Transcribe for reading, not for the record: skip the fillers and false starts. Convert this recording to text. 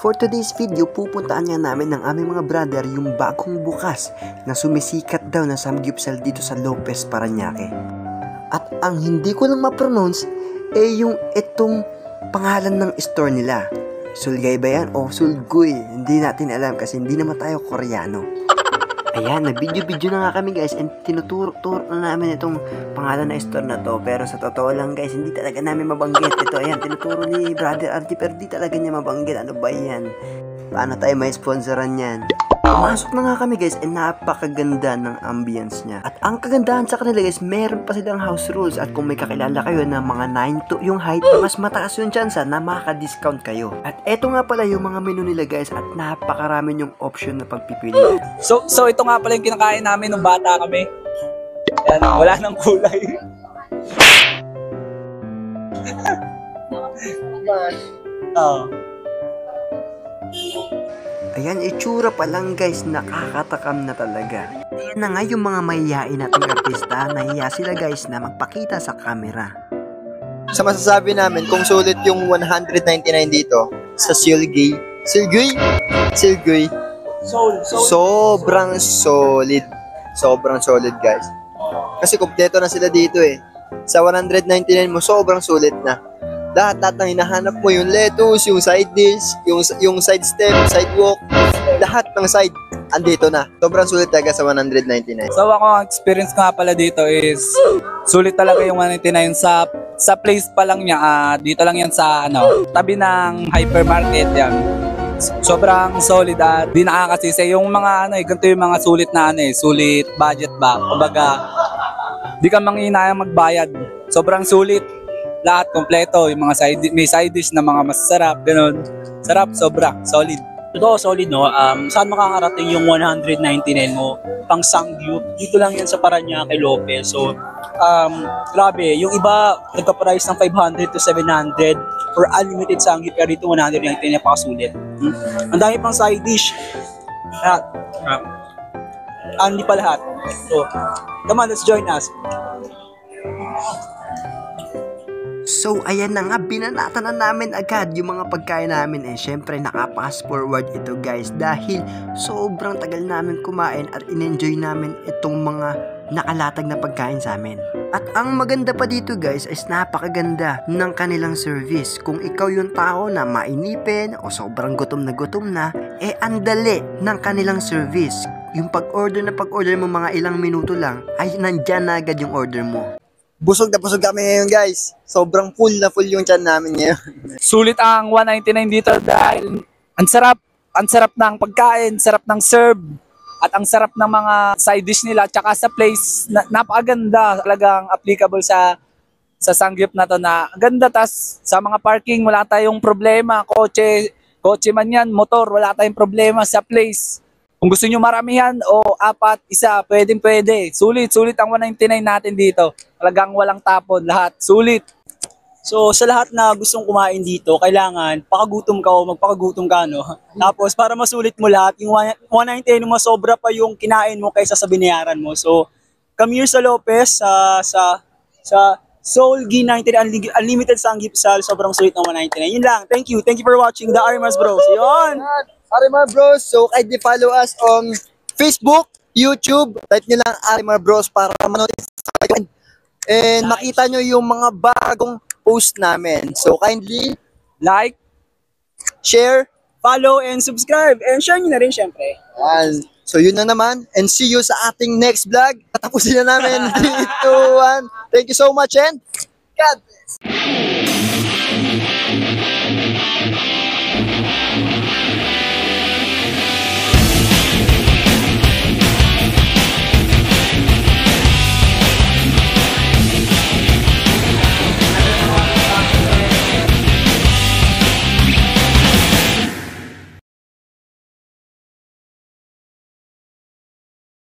for today's video, pupuntaan nga namin ng aming mga brother yung bagong bukas na sumisikat daw na samgyupsal dito sa Lopez, Parañaque. At ang hindi ko lang ma-pronounce yung itong pangalan ng store nila. Sulgay ba yan o Sulguy? Hindi natin alam kasi hindi naman tayo Koreano. Ayan, nag-video-video na nga kami guys and tinuturo na namin itong pangalan na store na to. Pero sa totoo lang guys, hindi talaga namin mabanggit. Ito, ayan, tinuturo ni Brother RT pero di talaga niya mabanggit. Ano ba yan? Paano tayo may sponsoran yan? Pumasok na nga kami guys and napakaganda ng ambience niya. At ang kagandahan sa kanila guys, meron pa silang house rules. At kung may kakilala kayo na mga 9 yung height, mas mataas yung chance na makaka-discount kayo. At eto nga pala yung mga menu nila guys at napakarami yung option na pagpipili. So ito nga pala yung kinakain namin nung bata kami. Yan, wala nang kulay. Oh. Ayan, itsura pa lang guys, nakakatakam na talaga. Ayan na nga yung mga mahihain nating artista, nahiya sila guys na magpakita sa camera. Sa masasabi namin, kung sulit yung 199 dito sa Sulguy, sobrang solid. Sobrang solid guys. Kasi kumpleto na sila dito eh. Sa 199 mo, sobrang sulit na. Lahat ng hinahanap mo, yung lettuce, yung side dish, yung side step, sidewalk, lahat ng side, andito na. Sobrang sulit talaga sa 199. So ako, ang experience ko nga pala dito is sulit talaga yung 199 sa place pa lang niya. Dito lang yan sa tabi ng hypermarket yan. Sobrang solid at di nakakasisi. Yung mga ganito yung mga sulit na sulit budget ba. Kumbaga, di ka manghinayang magbayad. Sobrang sulit. Lahat kompleto, yung mga may side dish na mga masarap, ganun. Sarap, sobra, solid. Totoo, solid no. Saan makakarating yung 199 mo pang Samgyup? Dito lang yan sa Parañaque, Lopez. So, grabe. Yung iba, nagka-price ng 500 to 700 for unlimited Samgyup. Pero dito 199 napakasulit. Ang dami pang side dish. Lahat. Hindi pa lahat. So, come on, let's join us. So ayan na nga, binanata na namin agad yung mga pagkain namin. Syempre naka-fast forward ito guys dahil sobrang tagal namin kumain at in-enjoy namin itong mga nakalatag na pagkain sa amin. At ang maganda pa dito guys is napakaganda ng kanilang service. Kung ikaw yung tao na mainipin o sobrang gutom na, andali ng kanilang service. Yung pag-order mo mga ilang minuto lang ay nandyan na agad yung order mo. Busog na busog kami ngayon guys. Sobrang full na full yung tiyan namin ngayon. Sulit ang 199 dito dahil ang sarap ng pagkain, sarap ng serve, at ang sarap ng mga side dish nila. Tsaka sa place, napakaganda. Talagang applicable sa Samgyup na to na ganda. Tas sa mga parking, wala tayong problema. Kotse man yan, motor, wala tayong problema sa place. Kung gusto nyo maramihan o apat, isa, pwede. Sulit ang 199 natin dito. Talagang walang tapon, lahat. Sulit. So, sa lahat na gustong kumain dito, kailangan pakagutom ka o magpakagutom ka, no? Tapos, para masulit mo lahat, yung 199 mo, sobra pa yung kinain mo kaysa sa binayaran mo. So, come here sa Lopez, sa Sulguy 99 Unlimited Samgyupsal, sobrang sulit ng 199. Yun lang. Thank you for watching the Arimas Bros. Yun! Arimar Bros. So, kindly follow us on Facebook, YouTube. Type nyo lang Arimar Bros para manotis kayo. And makita nyo yung mga bagong post namin. So, kindly Like, share, Follow and subscribe. And share nyo na rin, syempre. and so yun na naman. And see you sa ating next vlog. Tatapusin na namin. 3, 2, 1. Thank you so much and God bless.